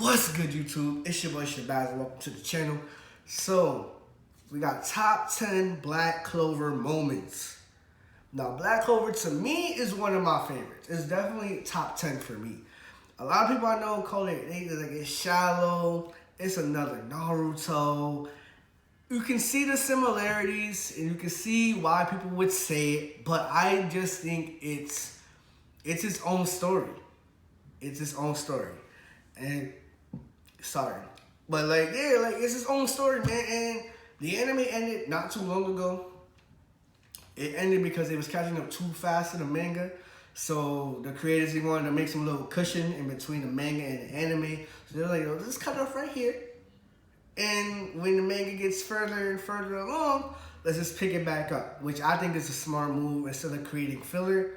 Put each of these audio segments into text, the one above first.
What's good, YouTube? It's your boy Shabazz, and welcome to the channel. So, we got top 10 Black Clover moments. Now, Black Clover to me is one of my favorites. It's definitely top 10 for me. A lot of people I know call it, it's shallow. It's another Naruto. You can see the similarities and you can see why people would say it, but I just think it's its own story. It's its own story. And sorry, but it's his own story, man. And the anime ended not too long ago. It ended because it was catching up too fast to the manga. So the creators, they wanted to make some little cushion in between the manga and the anime. So they're like, let's cut it off right here. And when the manga gets further and further along, let's just pick it back up, which I think is a smart move. Instead of creating filler,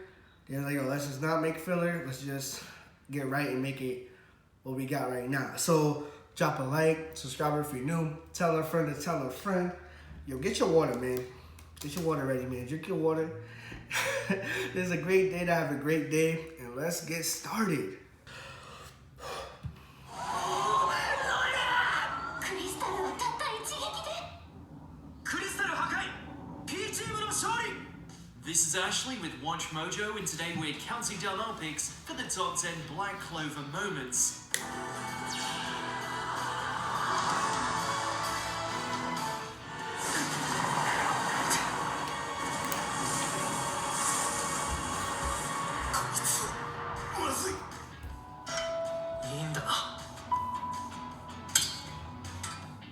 they're like, let's just not make filler. Let's just get right and make it what we got right now. So drop a like, subscribe if you're new, tell a friend to tell a friend. Yo, get your water, man. Get your water ready, man. Drink your water. This is a great day to have a great day, and let's get started. This is Ashley with Watch Mojo, and today we're counting down our picks for the top 10 Black Clover moments.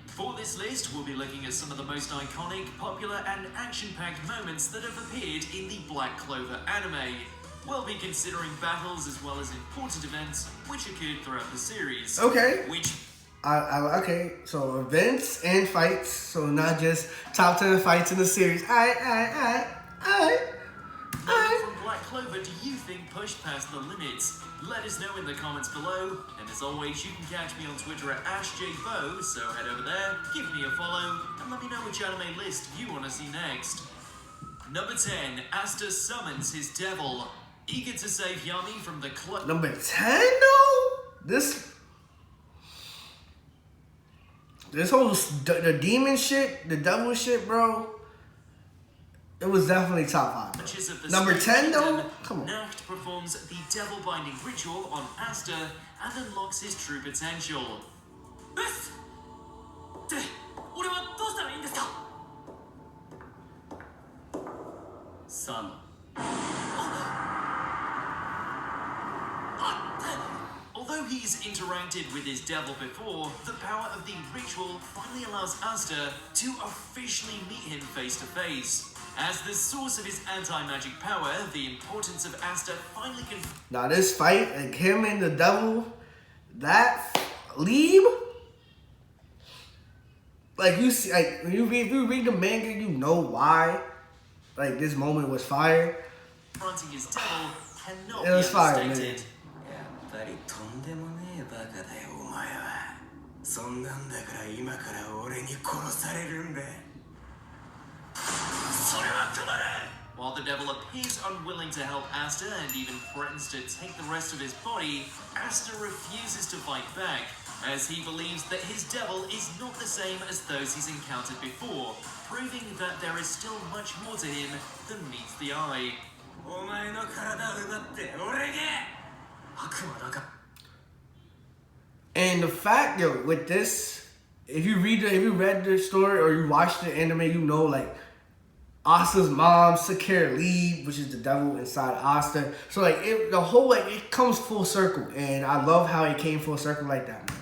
For this list, we'll be looking at some of the most iconic, popular, and action-packed moments that have appeared in the Black Clover anime. We'll be considering battles as well as important events which occurred throughout the series. Okay. Okay, so events and fights, so not just top 10 fights in the series. Alright. What from Black Clover do you think pushed past the limits? Let us know in the comments below, and as always, you can catch me on Twitter at AshJBo, so head over there, give me a follow, and let me know which anime list you want to see next. Number 10, Asta summons his devil. Eager to save Yami from the club. Number 10 though? This whole the demon shit, the devil shit, bro. It was definitely top 5. Number 10 though? Come on. Nacht performs the devil binding ritual on Asta and unlocks his true potential. Son. Although he's interacted with his devil before, the power of the ritual finally allows Asta to officially meet him face to face. As the source of his anti-magic power, the importance of Asta finally Now this fight, like him and the devil, that leave, like you see, like when you read the manga, you know why, like this moment was fire. Confronting his devil cannot it was be fire, understated. Man. そんなんだから今から俺に殺されるんだ。それは止まれ。 While the devil appears unwilling to help Asta and even threatens to take the rest of his body, Asta refuses to fight back, as he believes that his devil is not the same as those he's encountered before, proving that there is still much more to him than meets the eye. お前の体を奪って俺が悪魔だか。 And the fact, yo, with this, if you read the story or you watched the anime, you know, like, Asta's mom, Sakura Lee, which is the devil inside Asta. So, like, the whole, like, it comes full circle. And I love how it came full circle like that, man.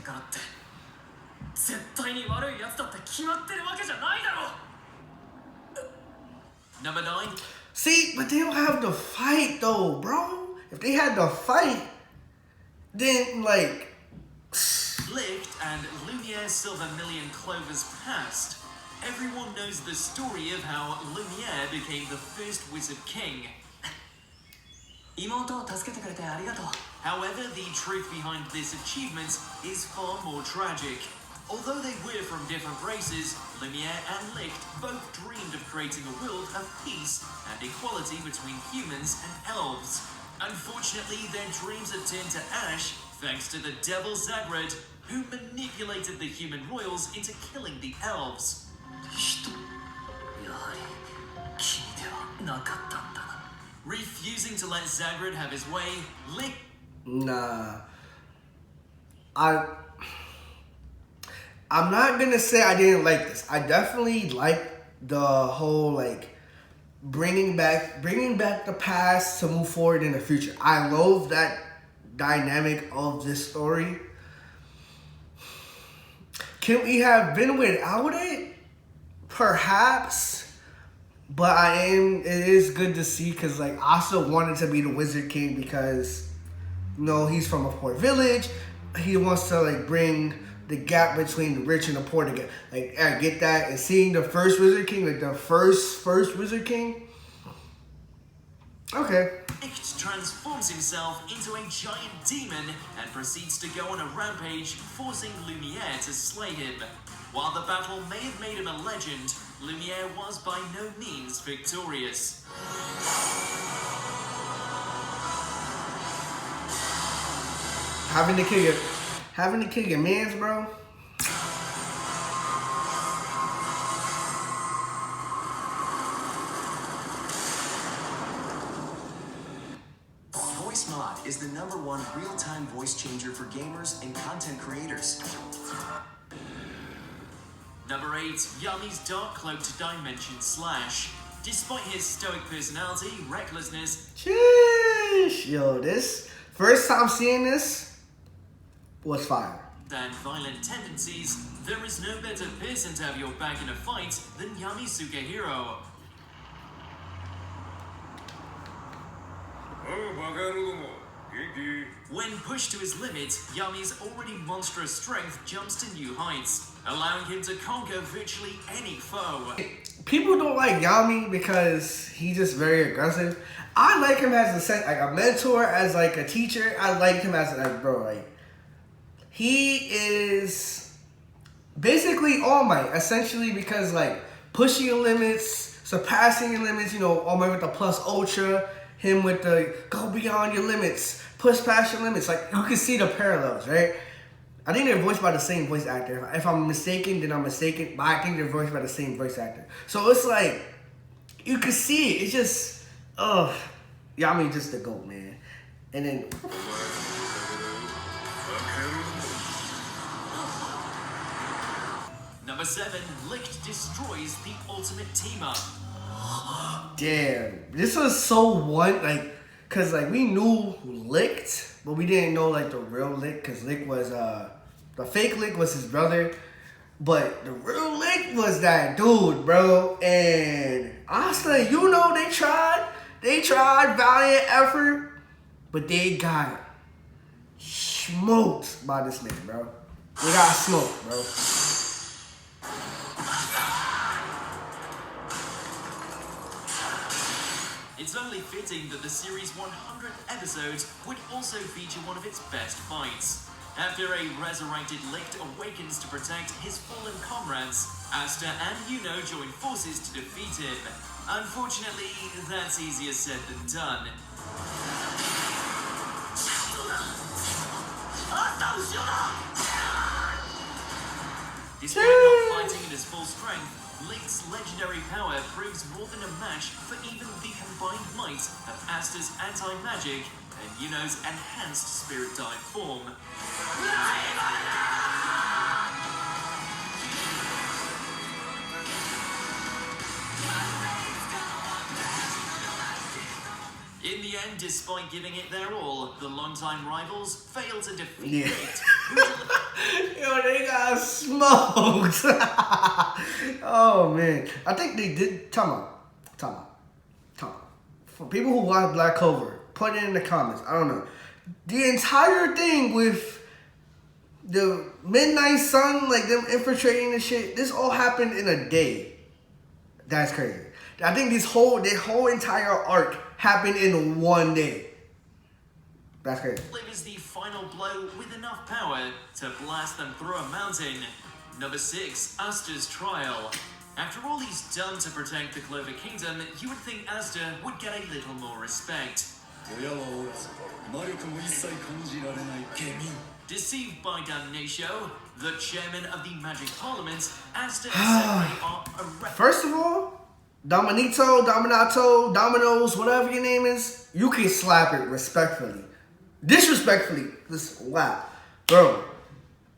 Number 9. See, but they don't have the fight, though, bro. If they had the fight, then, like... Licht and Lumiere's Silver Million Clover's past. Everyone knows the story of how Lumiere became the first Wizard King. However, the truth behind this achievement is far more tragic. Although they were from different races, Lumiere and Licht both dreamed of creating a world of peace and equality between humans and elves. Unfortunately, their dreams had turned to ash thanks to the Devil Zagrod, who manipulated the human royals into killing the elves. 人やはり君ではなかったんだな Refusing to let Zagreus have his way, Lick. Nah. I'm not gonna say I didn't like this. I definitely like the whole like bringing back the past to move forward in the future. I love that dynamic of this story. Can we have been without it? Perhaps. But it is good to see because like Asta wanted to be the Wizard King because he's from a poor village. He wants to like bring the gap between the rich and the poor together. Like I get that. And seeing the first Wizard King, like the first Wizard King. Okay. Licht transforms himself into a giant demon and proceeds to go on a rampage, forcing Lumiere to slay him. While the battle may have made him a legend, Lumiere was by no means victorious. Having to kill your mans, bro. VoiceMod is the #1 real-time voice changer for gamers and content creators. Number 8, Yami's Dark Cloaked Dimension Slash. Despite his stoic personality, recklessness, Sheesh. Yo, this first time seeing this was fire. and violent tendencies, there is no better person to have your back in a fight than Yami Sukehiro. おうバカ野郎ども元気 When pushed to his limit, Yami's already monstrous strength jumps to new heights, allowing him to conquer virtually any foe. People don't like Yami because he's just very aggressive. I like him as a mentor, as like a teacher. I like him as like bro, like he is basically All Might, essentially, because like pushing your limits, surpassing your limits. All Might with the plus ultra, him with the go beyond your limits, push past your limits. Like you can see the parallels, right? I think they're voiced by the same voice actor. If I'm mistaken, then I'm mistaken. But I think they're voiced by the same voice actor. So it's like, you can see it. It's just, Yami just the GOAT, man. And then, Number 7, Licht destroys the ultimate team-up. damn. This was so because like we knew Licht, but we didn't know like the real Licht, because Licht was, the fake Licht was his brother. But the real Licht was that dude, bro. And Asta, they tried valiant effort, but they got smoked by this man, bro. They got smoked, bro. It's only fitting that the series' 100th episode would also feature one of its best fights. After a resurrected Licht awakens to protect his fallen comrades, Asta and Yuno join forces to defeat him. Unfortunately, that's easier said than done. Despite not fighting in his full strength, Licht's legendary power proves more than a match for even the combined might of Asta's anti-magic and Yuno's enhanced spirit dive form. In the end, despite giving it their all, the longtime rivals fail to defeat Licht. Yo, they got smoked. Oh, man. I think they did. Time out. For people who watch Black Clover, put it in the comments. I don't know. The entire thing with the Midnight Sun, like them infiltrating the shit, this all happened in a day. That's crazy. I think this whole entire arc happened in one day. That's crazy. Delivers the final blow with enough power to blast them through a mountain. Number 6, Asta's trial. After all he's done to protect the Clover Kingdom, you would think Asta would get a little more respect. 親はおらず魔力も一切感じられない下民 Deceived by Damnatio, the chairman of the Magic Parliament, Asta and Segway are arrested. First of all, Dominoes, whatever your name is, you can slap it respectfully. Disrespectfully, listen, wow. Bro,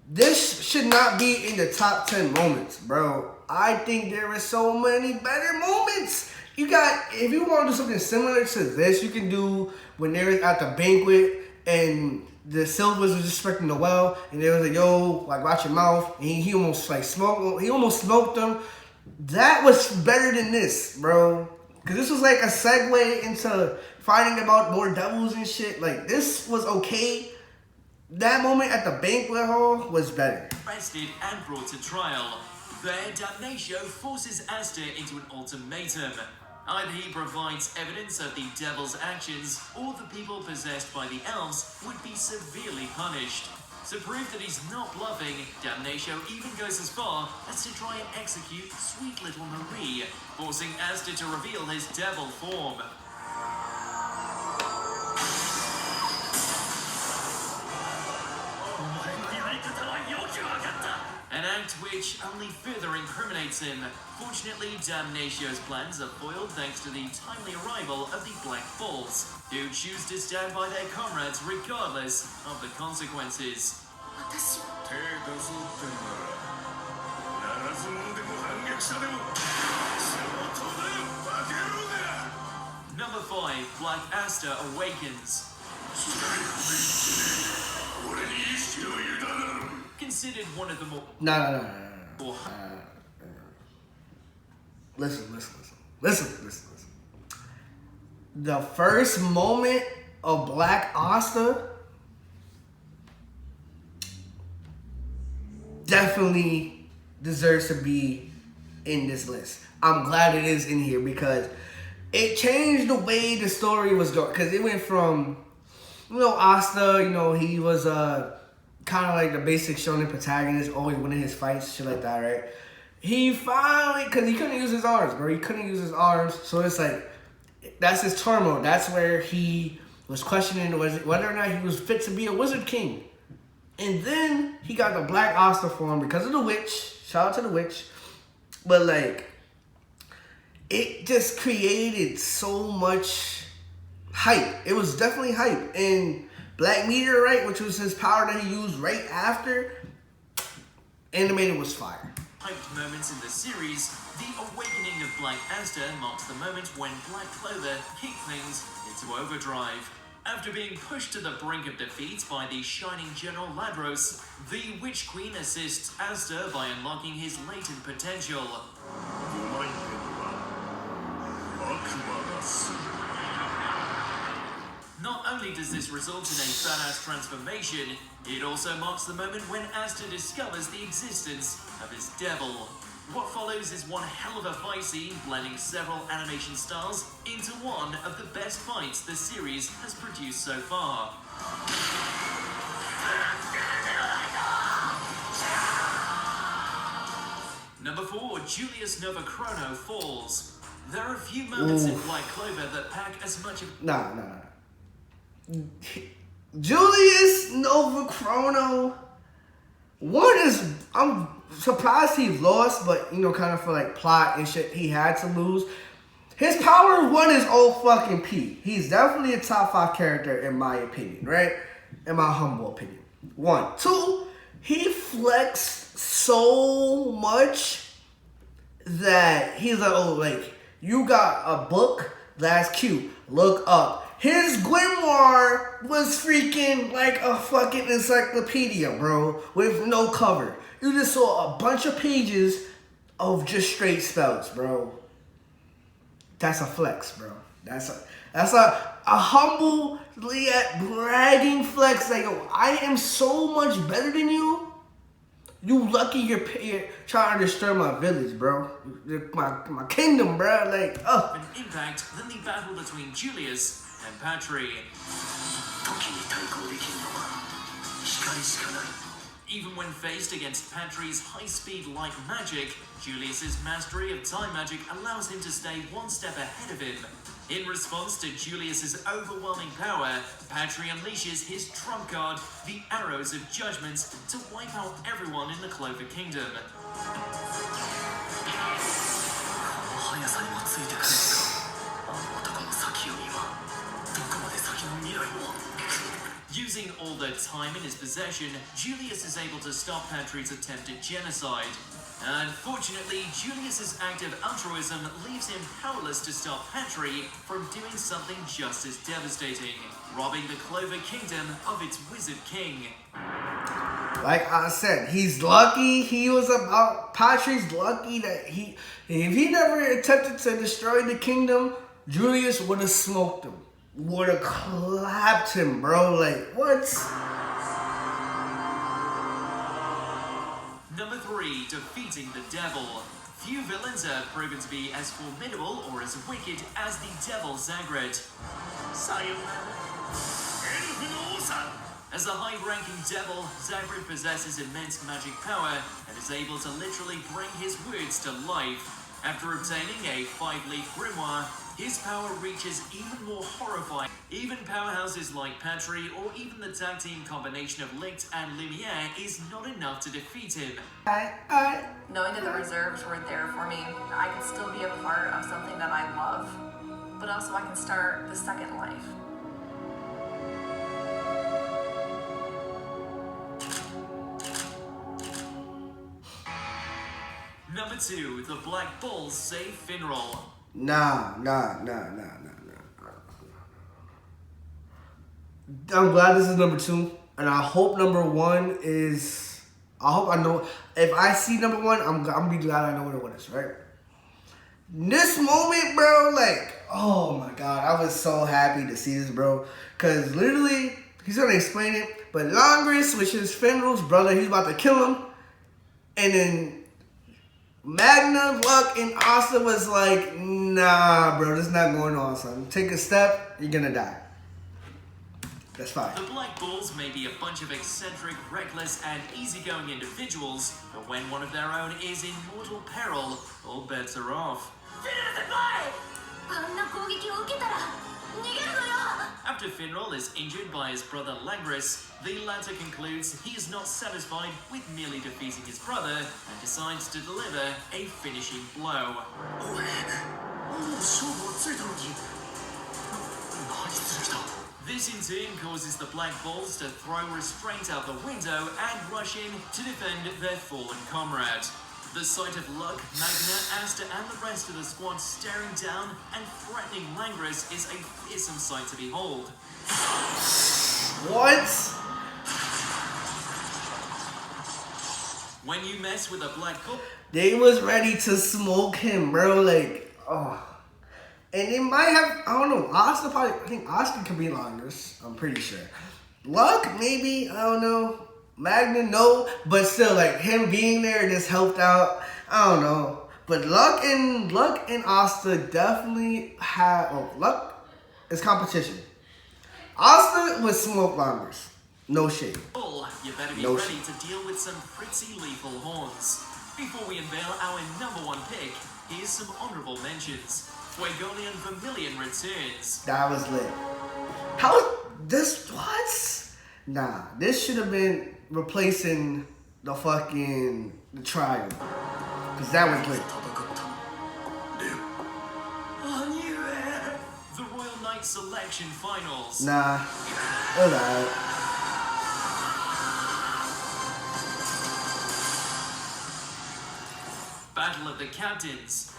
this should not be in the top 10 moments, bro. I think there are so many better moments. You got, if you want to do something similar to this, you can do when they're at the banquet and the Silvers was disrespecting the well, and they was like, yo, like, watch your mouth. And he almost like smoked them. That was better than this, bro. Because this was like a segue into finding about more devils and shit. Like, this was okay. That moment at the banquet hall was better. Arrested and brought to trial. There, Damnatio forces Asta into an ultimatum. Either he provides evidence of the devil's actions, or the people possessed by the elves would be severely punished. To prove that he's not bluffing, Damnatio even goes as far as to try and execute sweet little Marie, forcing Asta to reveal his devil form. An act which only further incriminates him. Fortunately, Damnatio's plans are foiled thanks to the timely arrival of the Black Bulls, who choose to stand by their comrades regardless of the consequences. Number 5, Black Asta Awakens. Considered one of the more... No. Listen. The first moment of Black Asta definitely deserves to be in this list. I'm glad it is in here because it changed the way the story was going. Because it went from, Asta, he was kind of like the basic shonen protagonist, always winning his fights, shit like that, right? He finally, because he couldn't use his arms, bro. He couldn't use his arms. So it's like, that's his turmoil. That's where he was questioning whether or not he was fit to be a Wizard King. And then he got the Black Asta form because of the witch. Shout out to the witch. But like, it just created so much hype. It was definitely hype. And Black Meteorite, which was his power that he used right after, animated was fire. Hyped moments in the series, the awakening of Black Asta marks the moment when Black Clover kicked things into overdrive. After being pushed to the brink of defeat by the shining General Ladros, the Witch Queen assists Asta by unlocking his latent potential. Not only does this result in a badass transformation, it also marks the moment when Asta discovers the existence of his devil. What follows is one hell of a fight scene, blending several animation styles into one of the best fights the series has produced so far. Number 4, Julius Novachrono falls. There are a few moments in Black Clover that pack as much of... Nah. Julius Novachrono, I'm surprised he lost, but kind of for like plot and shit, he had to lose. His power 1 is fucking P. He's definitely a top 5 character in my opinion, right? In my humble opinion. 1. 2, he flexed so much that he's like, you got a book, that's cute, look up. His grimoire was freaking like a fucking encyclopedia, bro, with no cover. You just saw a bunch of pages of just straight spells, bro. That's a flex, bro. That's a humble yet bragging flex. Like, I am so much better than you. You lucky you're trying to disturb my village, bro. My kingdom, bro. Like, an impact than the battle between Julius and Patry. Even when faced against Patry's high-speed light magic, Julius's mastery of time magic allows him to stay one step ahead of him. In response to Julius's overwhelming power, Patry unleashes his trump card, the Arrows of Judgment, to wipe out everyone in the Clover Kingdom. Using all the time in his possession, Julius is able to stop Patry's attempted genocide. Unfortunately, Julius's act of altruism leaves him powerless to stop Patry from doing something just as devastating, robbing the Clover Kingdom of its Wizard King. Like I said, he's lucky. Patry's lucky that if he never attempted to destroy the kingdom, Julius would have smoked him. Would have clapped him, bro. Like, what? Number 3, defeating the devil. Few villains are proven to be as formidable or as wicked as the devil Zagreus. As a high-ranking devil, Zagreus possesses immense magic power and is able to literally bring his words to life. After obtaining a 5-leaf grimoire, his power reaches even more horrifying. Even powerhouses like Patry or even the tag team combination of Licht and Lumiere is not enough to defeat him. Knowing that the reserves were there for me, I can still be a part of something that I love, but also I can start the second life. Number 2, the Black Bulls save Finral. Nah. I'm glad this is number 2, and I hope number 1 is. I hope I know. If I see number 1, I'm gonna be glad I know what it is, right? This moment, bro, like, oh my god, I was so happy to see this, bro, cause literally he's gonna explain it. But Longris, which is Finral's brother, he's about to kill him, and then Magna, Luck, and Asta was like, nah, bro, this is not going on, son. Take a step, you're gonna die. That's fine. The Black Bulls may be a bunch of eccentric, reckless, and easygoing individuals, but when one of their own is in mortal peril, all bets are off. After Finral is injured by his brother Langris, the latter concludes he is not satisfied with merely defeating his brother and decides to deliver a finishing blow. This in turn causes the Black Bulls to throw restraint out the window and rush in to defend their fallen comrade. The sight of Luck, Magna, Asta, and the rest of the squad staring down and threatening Langris is a fearsome sight to behold. What? When you mess with a Black Bull, They was ready to smoke him, bro. Like, oh. And it might have, I don't know, Asta probably, I think Asta could be Longris, I'm pretty sure. Luck, maybe, I don't know. Magna, no, but still, like, him being there just helped out. I don't know. But Luck and Asta definitely had, Luck is competition. Asta would smoke Longris. No shade. you better be No ready to deal with some pretty lethal horns. Before we unveil our number 1 pick, here's some honorable mentions. Fuegolian Vermilion returns. That was lit. How, this, what? Nah, this should have been replacing the trial. Cause that was lit. The Royal Knight Selection Finals. Nah, it was alright. Battle of the Captains.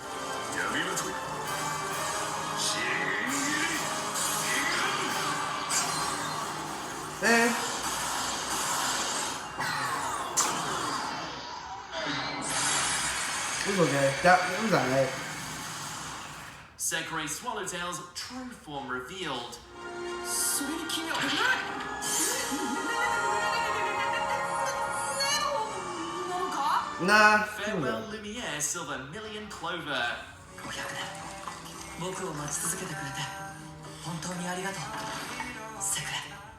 Eh. It was okay. It was alright. Sekirei Swallowtail's true form revealed. Nah. Farewell Lumiere Silver Million Clover.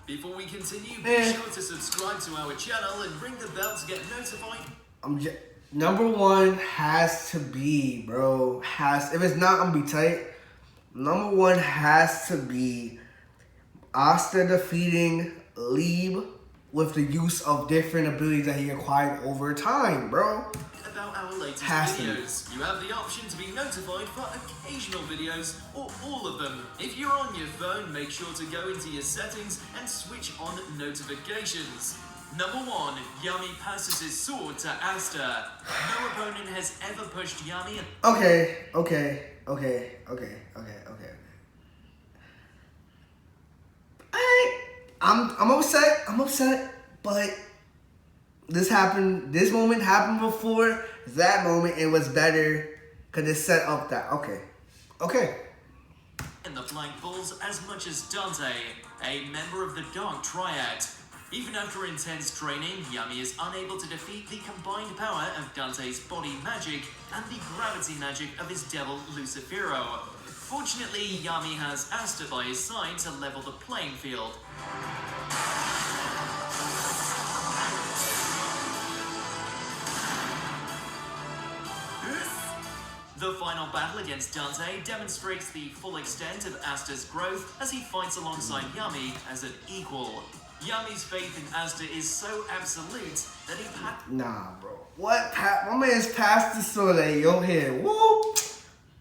Before we continue, be sure to subscribe to our channel and ring the bell to get notified. Number 1 has to be, bro. If it's not, I'm gonna be tight. Number one has to be Asta defeating Lieb with the use of different abilities that he acquired over time, bro. About our latest Has to be. videos. You have the option to be notified for occasional videos or all of them. If you're on your phone, make sure to go into your settings and switch on notifications. Number 1, Yami passes his sword to Asta. No opponent has ever pushed Yami. Okay. I'm upset, but this moment happened before that moment. It was better because it set up that, okay. And the Black Bulls as much as Dante, a member of the Dark Triad. Even after intense training, Yami is unable to defeat the combined power of Dante's body magic and the gravity magic of his devil Lucifero. Fortunately, Yami has Asta by his side to level the playing field. The final battle against Dante demonstrates the full extent of Asta's growth as he fights alongside Yami as an equal. Yami's faith in Asta is so absolute that he Nah, bro. What? My man's passed the sword at your head. Woo!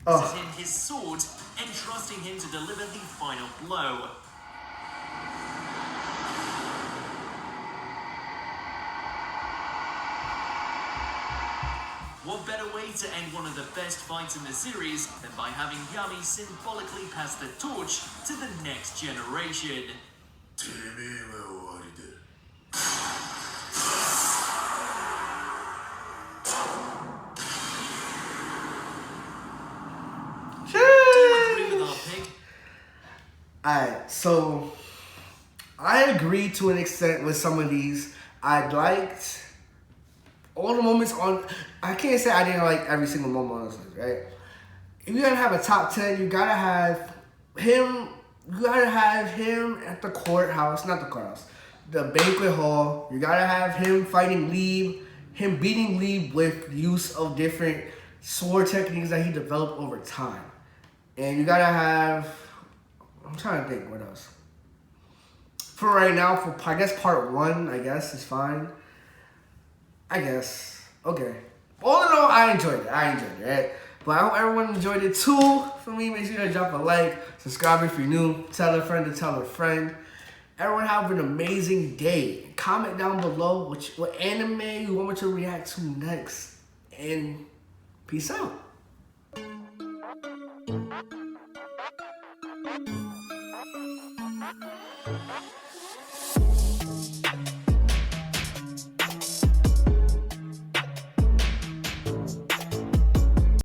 passes him his sword, entrusting him to deliver the final blow. What better way to end one of the best fights in the series than by having Yami symbolically pass the torch to the next generation? Do you agree with our pick? Alright, so I agree to an extent with some of these. I liked all the moments on. I can't say I didn't like every single moment on this list, right? If you're gonna have a top 10, you gotta have him. You gotta have him at the courthouse, not the courthouse, the banquet hall. You gotta have him fighting Lieb, him beating Lieb with use of different sword techniques that he developed over time. And you gotta have, I'm trying to think what else. For right now, for I guess part 1, I guess is fine. I guess. Okay. All in all, I enjoyed it. Right? But I hope everyone enjoyed it too. For me, make sure you drop a like, subscribe if you're new, tell a friend to tell a friend. Everyone have an amazing day. Comment down below what anime you want me to react to next. And peace out.